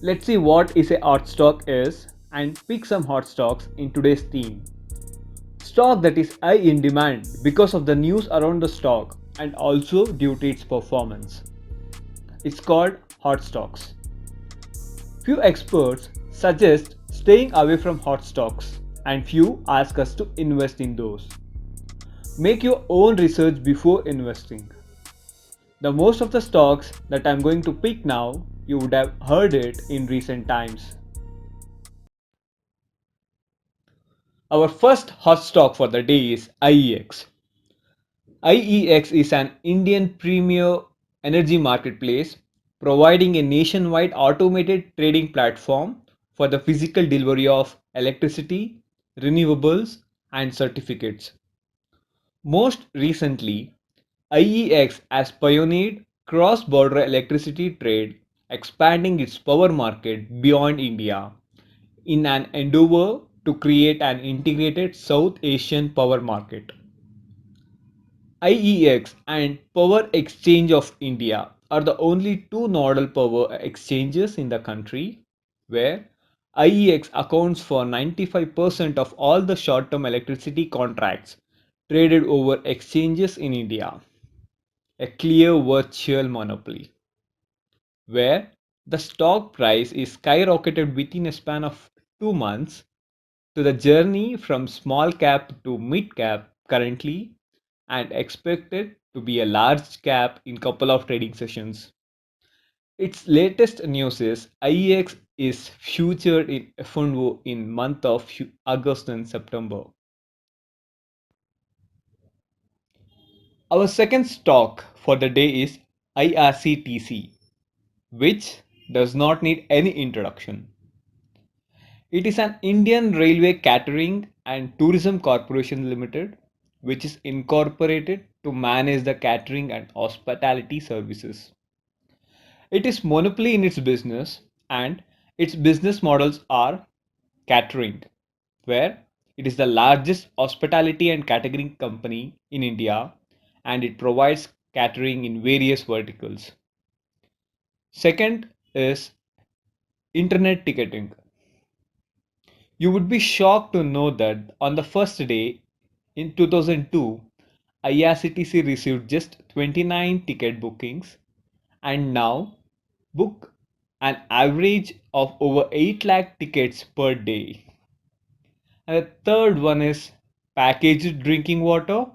Let's see what is a hot stock is and pick some hot stocks in today's theme. Stock that is high in demand because of the news around the stock and also due to its performance. It's called hot stocks. Few experts suggest staying away from hot stocks and few ask us to invest in those. Make your own research before investing. The most of the stocks that I'm going to pick now, you would have heard it in recent times. Our first hot stock for the day is IEX. IEX is an Indian premier energy marketplace providing a nationwide automated trading platform for the physical delivery of electricity, renewables, and certificates. Most recently, IEX has pioneered cross border electricity trade, expanding its power market beyond India in an endeavor to create an integrated South Asian power market. IEX and Power Exchange of India are the only two nodal power exchanges in the country where IEX accounts for 95% of all the short term electricity contracts traded over exchanges in India, a clear virtual monopoly, where the stock price is skyrocketed within a span of 2 months to the journey from small cap to mid cap currently and expected to be a large cap in couple of trading sessions. Its latest news is IEX is featured in F&O in month of August and September. Our second stock for the day is IRCTC, which does not need any introduction. It is an Indian Railway Catering and Tourism Corporation Limited, which is incorporated to manage the catering and hospitality services. It is monopoly in its business and its business models are catering, where it is the largest hospitality and catering company in India and it provides catering in various verticals. Second is internet ticketing. You would be shocked to know that on the first day in 2002, IRCTC received just 29 ticket bookings and now book an average of over 8 lakh tickets per day. And the third one is packaged drinking water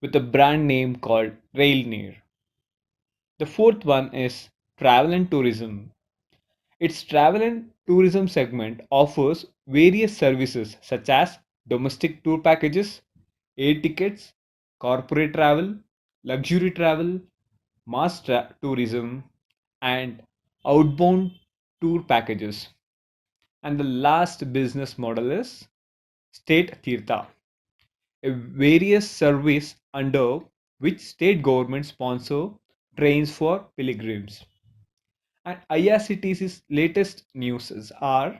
with a brand name called Railneer. The fourth one is travel and tourism. Its travel and tourism segment offers various services such as domestic tour packages, air tickets, corporate travel, luxury travel, tourism, and outbound tour packages. And the last business model is State Tirtha, a various service under which state government sponsor trains for pilgrims. And IRCTC's latest news are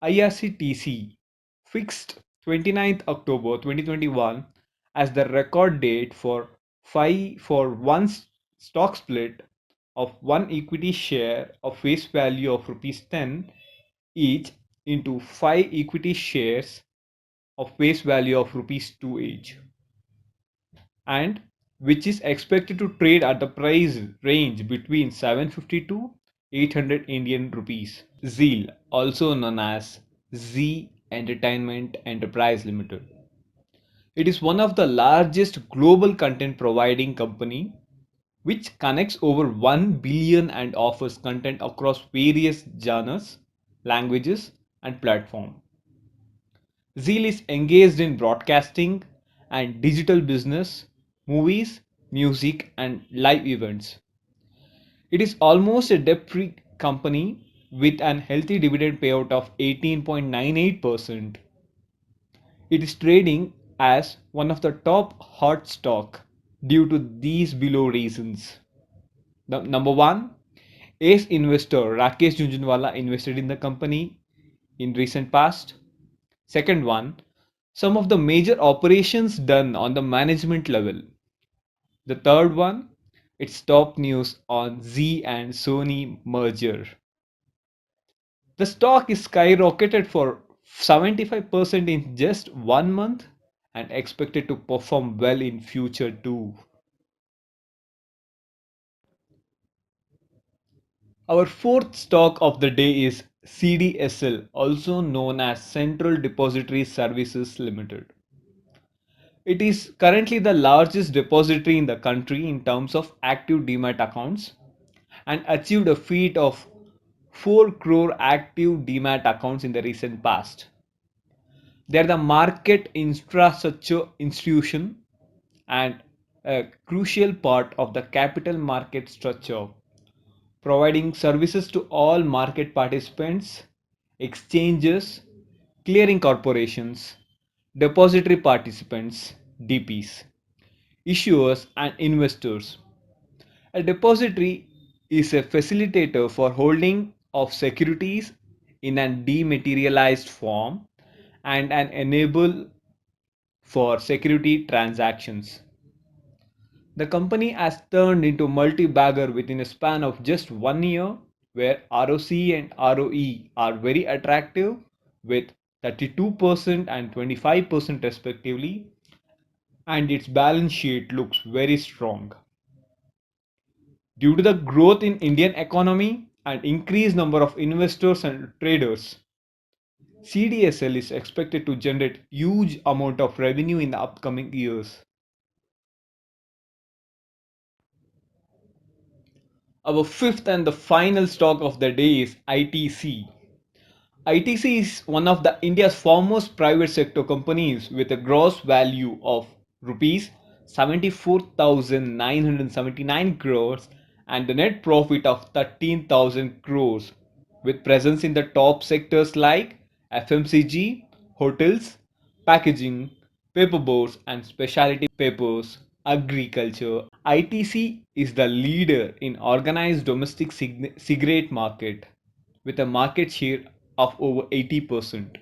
IRCTC fixed 29th October 2021 as the record date for one stock split of one equity share of face value of rupees 10 each into 5 equity shares of face value of rupees 2 each, and which is expected to trade at the price range between 750 to 800 Indian rupees. Zeal, also known as Z Entertainment Enterprise Limited. It is one of the largest global content providing company which connects over 1 billion and offers content across various genres, languages and platforms. Zeal is engaged in broadcasting and digital business, movies, music, and live events. It is almost a debt free company with an healthy dividend payout of 18.98%. It is trading as one of the top hot stock due to these below reasons. The number one, ace investor Rakesh Junjunwala invested in the company in recent past. Second one, some of the major operations done on the management level. The third one, it's top news on Z and Sony merger. The stock is skyrocketed for 75% in just 1 month and expected to perform well in future too. Our fourth stock of the day is CDSL, also known as Central Depository Services Limited. It is currently the largest depository in the country in terms of active demat accounts and achieved a feat of 4 crore active demat accounts in the recent past. They are the market infrastructure institution and a crucial part of the capital market structure, providing services to all market participants, exchanges, clearing corporations, depository participants, DPs, issuers, and investors. A depository is a facilitator for holding of securities in a dematerialized form and an enable for security transactions. The company has turned into multi-bagger within a span of just 1 year, where ROC and ROE are very attractive with 32% and 25% respectively, and its balance sheet looks very strong. Due to the growth in Indian economy and increased number of investors and traders, CDSL is expected to generate huge amount of revenue in the upcoming years. Our fifth and the final stock of the day is ITC. ITC is one of the India's foremost private sector companies with a gross value of rupees 74,979 crores and a net profit of 13,000 crores, with presence in the top sectors like FMCG, hotels, packaging, paperboards and specialty papers, agriculture. ITC is the leader in organized domestic cigarette market with a market share of over 80%.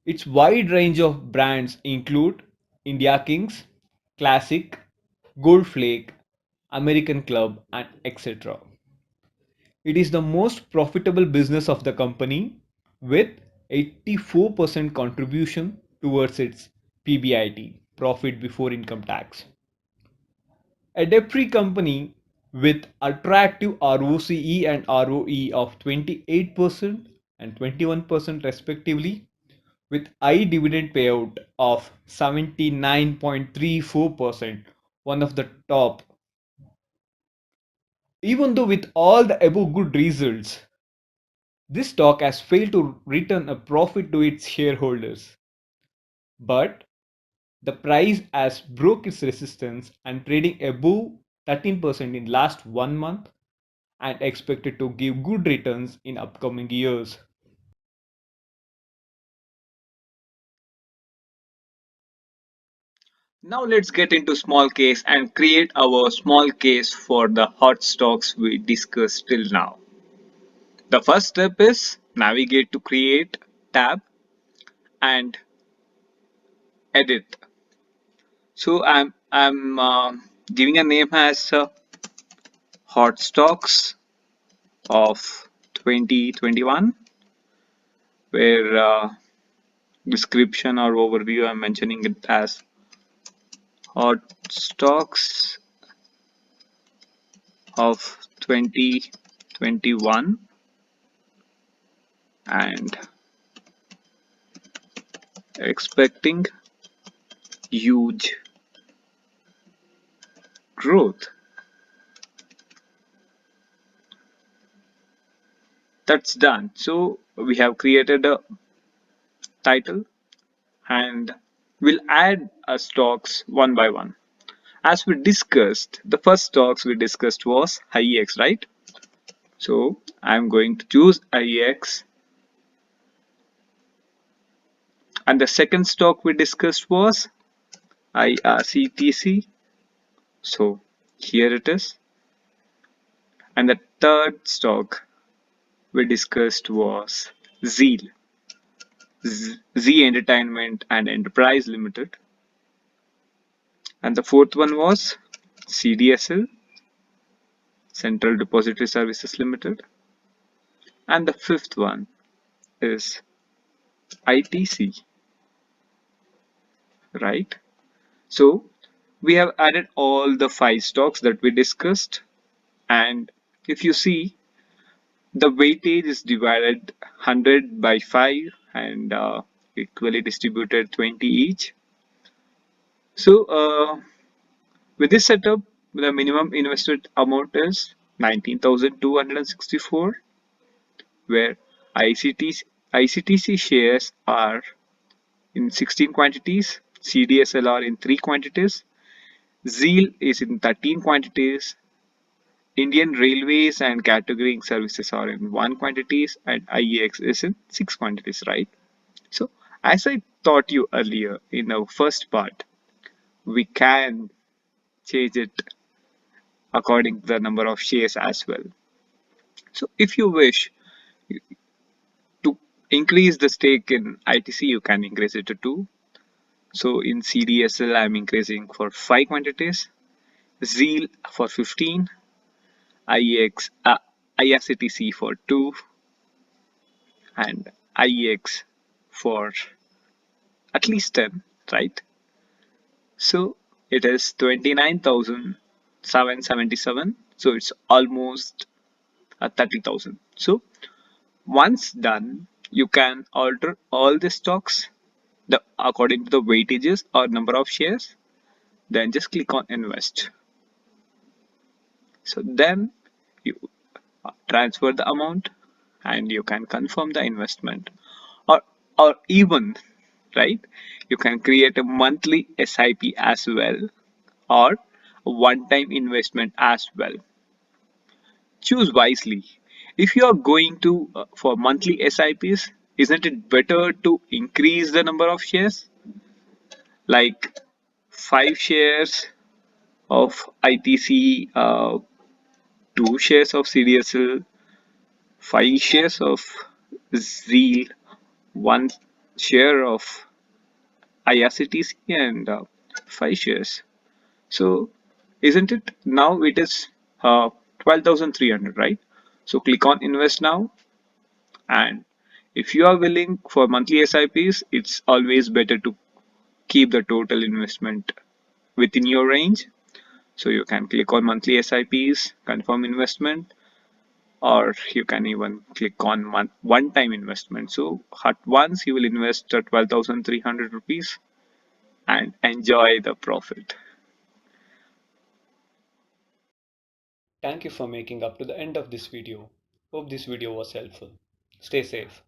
Its wide range of brands include India Kings, Classic, Gold Flake, American Club, and etc. It is the most profitable business of the company with 84% contribution towards its PBIT, profit before income tax. A debt-free company with attractive ROCE and ROE of 28% and 21% respectively, with high dividend payout of 79.34%, one of the top. Even though with all the above good results, this stock has failed to return a profit to its shareholders. But the price has broke its resistance and trading above 13% in last 1 month and expected to give good returns in upcoming years. Now let's get into small case and create our small case for the hot stocks we discussed till now. The first step is navigate to create tab and edit. So I'm giving a name as hot stocks of 2021, where description or overview I'm mentioning it as hot stocks of 2021 and expecting huge growth. That's done. So we have created a title and we'll add our stocks one by one. As we discussed, the first stocks we discussed was IEX, right? So I'm going to choose IEX, and the second stock we discussed was IRCTC. So here it is. And the third stock we discussed was Zeal, Z Entertainment and Enterprise Limited. And the fourth one was CDSL, Central Depository Services Limited. And the fifth one is ITC, right? So we have added all the five stocks that we discussed, and if you see, the weightage is divided 100 by 5 and equally distributed 20 each. So with this setup, the minimum invested amount is 19,264, where ICTC shares are in 16 quantities, CDSL are in 3 quantities, ZEAL is in 13 quantities, Indian Railways and catering services are in 1 quantities, and IEX is in 6 quantities, right? So, as I taught you earlier in our first part, we can change it according to the number of shares as well. So, if you wish to increase the stake in ITC, you can increase it to 2. So, in CDSL, I'm increasing for 5 quantities, ZEAL for 15, IEX, IRCTC for 2, and IEX for at least 10, right? So it is 29,777. So it's almost 30,000. So once done, you can alter all the stocks according to the weightages or number of shares. Then just click on invest. So then you transfer the amount and you can confirm the investment, or even, right, you can create a monthly SIP as well, or a one-time investment as well. Choose wisely. If you are going to for monthly SIPs, isn't it better to increase the number of shares, like 5 shares of ITC, 2 shares of CDSL, 5 shares of ZEAL, 1 share of IRCTC, and 5 shares. So, isn't it now it is 12,300, right? So, click on invest now. And if you are willing for monthly SIPs, it's always better to keep the total investment within your range. So, you can click on monthly SIPs, confirm investment, or you can even click on one time investment. So, at once you will invest 12,300 rupees and enjoy the profit. Thank you for making up to the end of this video. Hope this video was helpful. Stay safe.